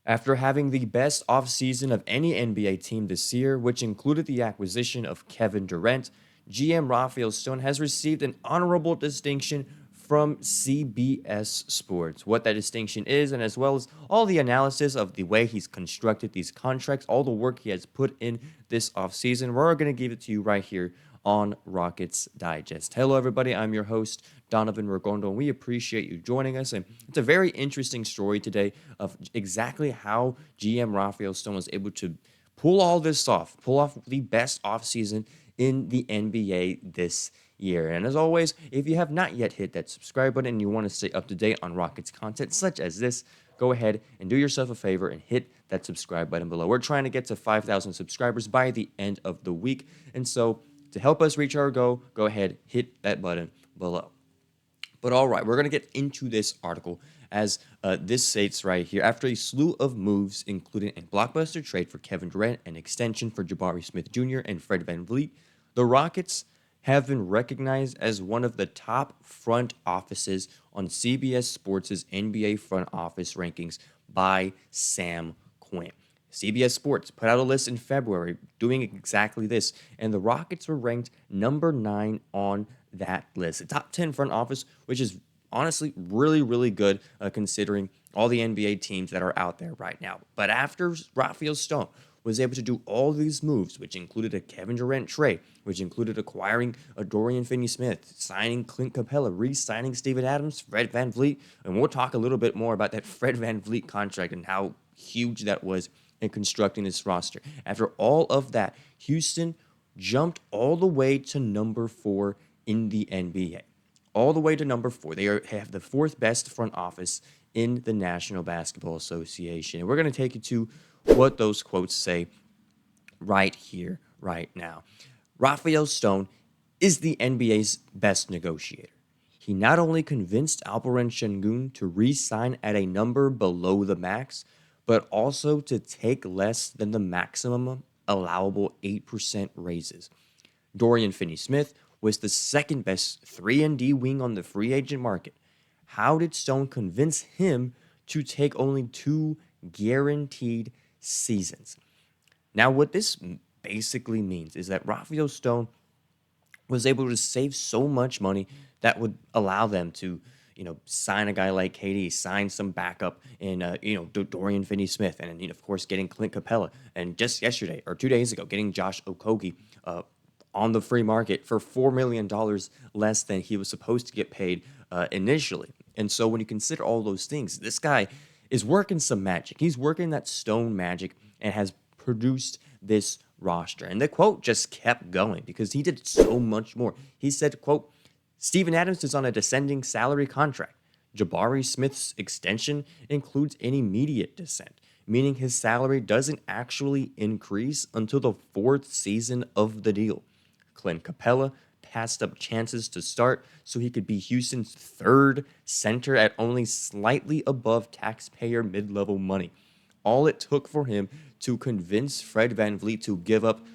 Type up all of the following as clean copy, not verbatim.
After having the best offseason of any NBA team this year, which included the acquisition of Kevin Durant, GM Rafael Stone has received an honorable distinction from CBS Sports. What that distinction is, and as well as all the analysis of the way he's constructed these contracts, all the work he has put in this offseason, we're going to give it to you right here on Rockets Digest. Hello, everybody. I'm your host, Donovan Ricondo, and we appreciate you joining us. And it's a very interesting story today of exactly how GM Rafael Stone was able to pull all this off, pull off the best offseason in the NBA this year. And as always, if you have not yet hit that subscribe button and you want to stay up to date on Rockets content such as this, go ahead and do yourself a favor and hit that subscribe button below. We're trying to get to 5,000 subscribers by the end of the week. And so to help us reach our goal, go ahead, hit that button below. But all right, we're going to get into this article as this states right here. After a slew of moves, including a blockbuster trade for Kevin Durant, an extension for Jabari Smith Jr., and Fred VanVleet, the Rockets have been recognized as one of the top front offices on CBS Sports' NBA front office rankings by Sam Quinn. CBS Sports put out a list in February doing exactly this, and the Rockets were ranked number 9 on that list. The top 10 front office, which is honestly really, really good considering all the NBA teams that are out there right now. But after Rafael Stone was able to do all these moves, which included a Kevin Durant trade, which included acquiring a Dorian Finney-Smith, signing Clint Capella, re-signing Steven Adams, Fred VanVleet, and we'll talk a little bit more about that Fred VanVleet contract and how huge that was in constructing this roster. After all of that, Houston jumped all the way to number 4 in the NBA. All the way to number 4. They have the 4th best front office in the National Basketball Association. And we're going to take you to what those quotes say right here, right now. Rafael Stone is the NBA's best negotiator. He not only convinced Alperen Şengün to re-sign at a number below the max, but also to take less than the maximum allowable 8% raises. Dorian Finney-Smith was the second best 3-and-D wing on the free agent market. How did Stone convince him to take only 2 guaranteed seasons? Now, what this basically means is that Rafael Stone was able to save so much money that would allow them to sign a guy like KD, sign some backup in, Dorian Finney-Smith, and, of course, getting Clint Capella. And just yesterday, or 2 days ago, getting Josh Okogie on the free market for $4 million less than he was supposed to get paid initially. And so when you consider all those things, this guy is working some magic. He's working that Stone magic and has produced this roster. And the quote just kept going because he did so much more. He said, quote, Steven Adams is on a descending salary contract. Jabari Smith's extension includes an immediate descent, meaning his salary doesn't actually increase until the 4th season of the deal. Clint Capella passed up chances to start so he could be Houston's 3rd center at only slightly above taxpayer mid-level money. All it took for him to convince Fred VanVleet to give up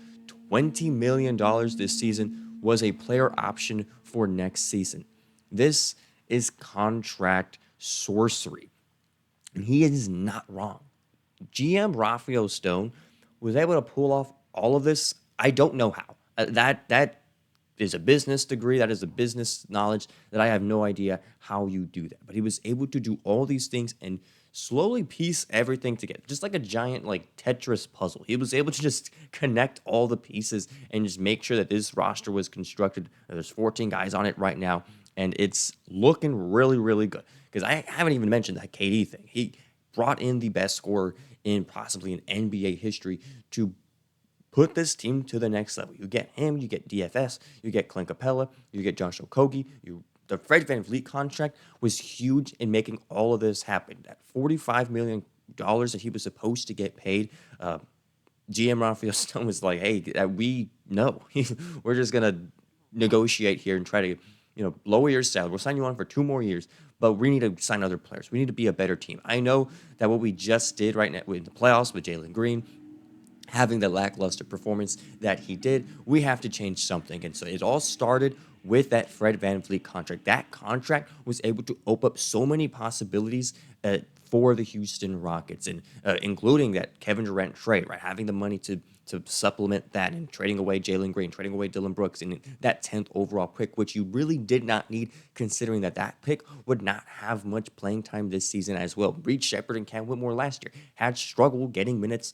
$20 million this season was a player option for next season. This is contract sorcery. And he is not wrong. GM Rafael Stone was able to pull off all of this. I don't know how. That is a business degree. That is a business knowledge that I have no idea how you do that. But he was able to do all these things and slowly piece everything together, just like a giant Tetris puzzle. He was able to just connect all the pieces and just make sure that this roster was constructed. There's 14 guys on it right now, and it's looking really, really good. Because I haven't even mentioned that KD thing. He brought in the best scorer in possibly in NBA history to put this team to the next level. You get him, you get DFS, you get Clint Capella, you get Josh Okogie. The Fred VanVleet contract was huge in making all of this happen. That $45 million that he was supposed to get paid, GM Rafael Stone was like, hey, we know. We're just going to negotiate here and try to lower your salary. We'll sign you on for 2 more years, but we need to sign other players. We need to be a better team. I know that what we just did right now in the playoffs with Jalen Green, having the lackluster performance that he did, we have to change something. And so it all started with that Fred VanVleet contract. That contract was able to open up so many possibilities for the Houston Rockets, and including that Kevin Durant trade, right? Having the money to supplement that and trading away Jalen Green, trading away Dylan Brooks, and that 10th overall pick, which you really did not need, considering that pick would not have much playing time this season as well. Reed Shepherd and Cam Whitmore last year had struggled getting minutes,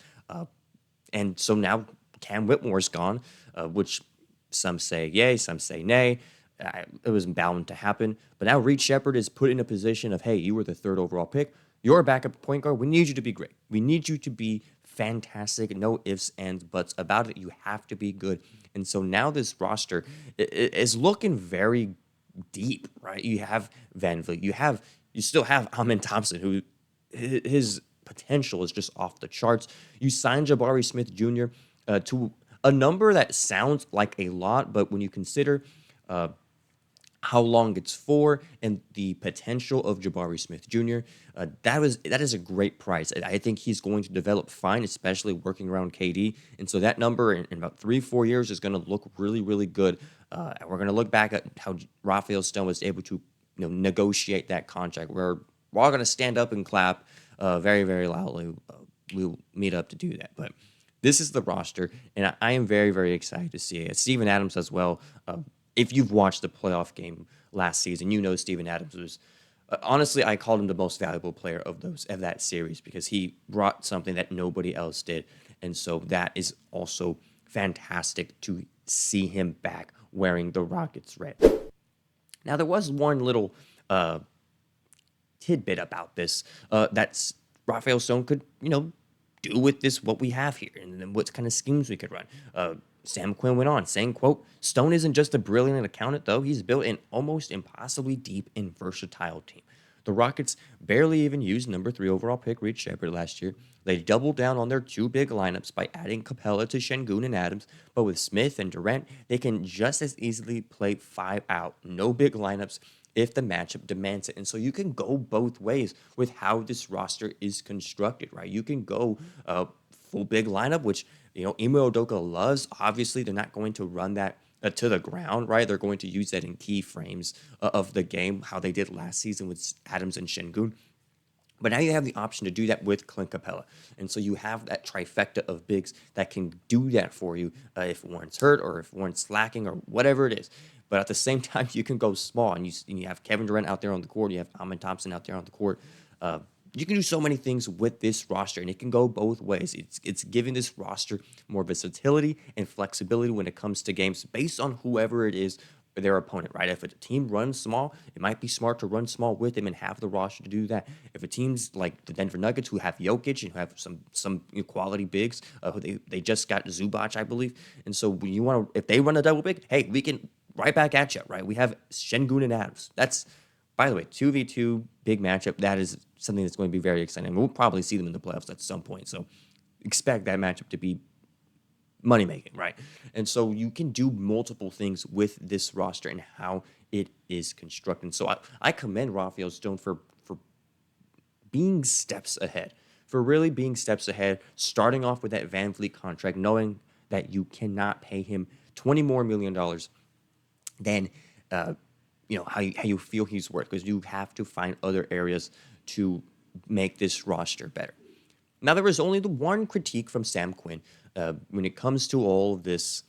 and so now Cam Whitmore's gone, which some say yay, some say nay. It was bound to happen. But now Reed Shepherd is put in a position of, hey, you were the 3rd overall pick. You're a backup point guard. We need you to be great. We need you to be fantastic. No ifs, ands, buts about it. You have to be good. And so now this roster is looking very deep, right? You have VanVleet. You still have Amen Thompson, who his potential is just off the charts. You signed Jabari Smith Jr. To a number that sounds like a lot, but when you consider how long it's for and the potential of Jabari Smith Jr., that is a great price. I think he's going to develop fine, especially working around KD. And so that number in about 3-4 years is going to look really, really good. We're going to look back at how Rafael Stone was able to negotiate that contract. We're all going to stand up and clap very, very loudly. We'll meet up to do that. But this is the roster, and I am very, very excited to see it. Steven Adams as well. If you've watched the playoff game last season, you know Steven Adams was honestly, I called him the most valuable player of that series because he brought something that nobody else did, and so that is also fantastic to see him back wearing the Rockets red. Now there was one little tidbit about this that's Rafael Stone could do with this what we have here and then what kind of schemes we could run. Sam Quinn went on saying, quote, "Stone isn't just a brilliant accountant, though. He's built an almost impossibly deep and versatile team. The Rockets barely even used number 3 overall pick Reed Shepherd last year. They doubled down on their 2 big lineups by adding Capella to Şengün and Adams, but with Smith and Durant, they can just as easily play 5 out. No big lineups if the matchup demands it." And so you can go both ways with how this roster is constructed, right? You can go full big lineup, which Ime Udoka loves. Obviously, they're not going to run that to the ground, right? They're going to use that in key frames of the game, how they did last season with Adams and Şengün. But now you have the option to do that with Clint Capella. And so you have that trifecta of bigs that can do that for you if Warren's hurt or if Warren's slacking or whatever it is. But at the same time, you can go small, and you have Kevin Durant out there on the court. You have Amen Thompson out there on the court. You can do so many things with this roster, and it can go both ways. It's giving this roster more versatility and flexibility when it comes to games based on whoever it is, their opponent, right? If a team runs small, it might be smart to run small with them and have the roster to do that. If a team's like the Denver Nuggets, who have Jokic and who have some quality bigs, they just got Zubac, I believe, and so when if they run a double big, hey, we can right back at you, right? We have Şengün and Adams. That's, by the way, 2v2 big matchup. That is something that's going to be very exciting. We'll probably see them in the playoffs at some point, so expect that matchup to be money-making, right? And so you can do multiple things with this roster and how it is constructed. So I commend Rafael Stone for being steps ahead, for really being steps ahead, starting off with that VanVleet contract, knowing that you cannot pay him $20 more million than how you feel he's worth, because you have to find other areas to make this roster better. Now, there was only the one critique from Sam Quinn when it comes to all of this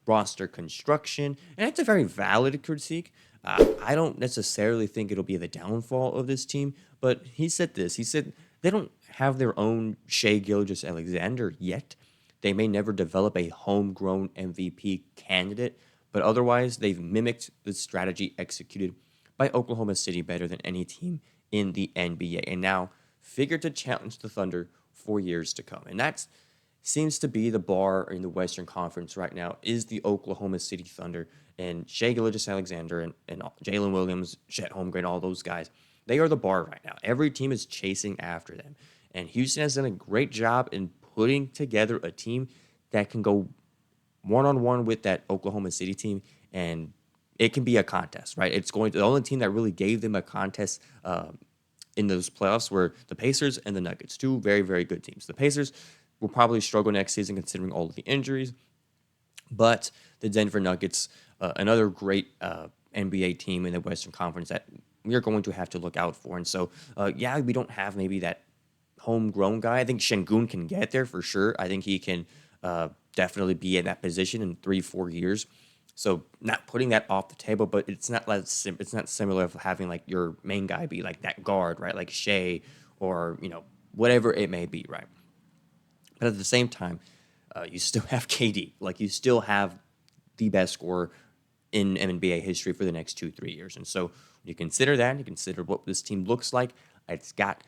roster construction, and it's a very valid critique. I don't necessarily think it'll be the downfall of this team, but he said this. He said they don't have their own Shai Gilgeous-Alexander yet. They may never develop a homegrown MVP candidate, but otherwise they've mimicked the strategy executed by Oklahoma City better than any team in the NBA, and now figure to challenge the Thunder for years to come. And that seems to be the bar in the Western Conference right now, is the Oklahoma City Thunder. And Shai Gilgeous-Alexander and Jalen Williams, Chet Holmgren, all those guys, they are the bar right now. Every team is chasing after them. And Houston has done a great job in putting together a team that can go one-on-one with that Oklahoma City team, and it can be a contest, right? The only team that really gave them a contest in those playoffs were the Pacers and the Nuggets, 2 very, very good teams. The Pacers will probably struggle next season considering all of the injuries, but the Denver Nuggets, another great NBA team in the Western Conference that we are going to have to look out for. And so, yeah, we don't have maybe that homegrown guy. I think Şengün can get there for sure. I think he can definitely be in that position in 3-4 years. So not putting that off the table, but it's not like it's not similar of having like your main guy be like that guard, right? Like Shea or whatever it may be, right? But at the same time, you still have KD. Like you still have the best scorer in NBA history for the next 2-3 years. And so when you consider that, you consider what this team looks like. It's got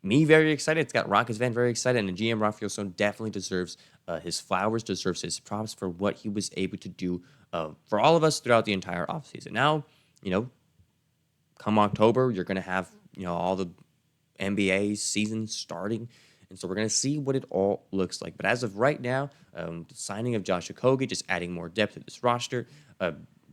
me very excited. It's got Rockets fan very excited. And the GM Rafael Stone definitely deserves his flowers, deserves his props for what he was able to do for all of us throughout the entire offseason. Now, come October, you're going to have, all the NBA season starting. And so we're going to see what it all looks like. But as of right now, the signing of Josh Okogie, just adding more depth to this roster.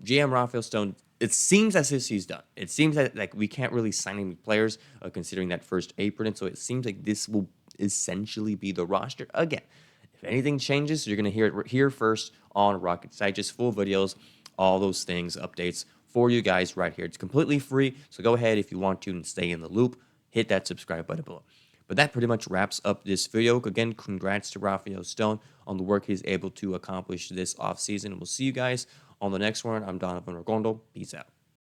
GM Rafael Stone, it seems as if he's done. It seems that like we can't really sign any players considering that first apron. And so it seems like this will essentially be the roster again. If anything changes, you're going to hear it here first on Rocket Site. Just full videos, all those things, updates for you guys right here. It's completely free. So go ahead if you want to and stay in the loop. Hit that subscribe button below. But that pretty much wraps up this video. Again, congrats to Rafael Stone on the work he's able to accomplish this offseason. And we'll see you guys on the next one. I'm Donovan Ricondo. Peace out.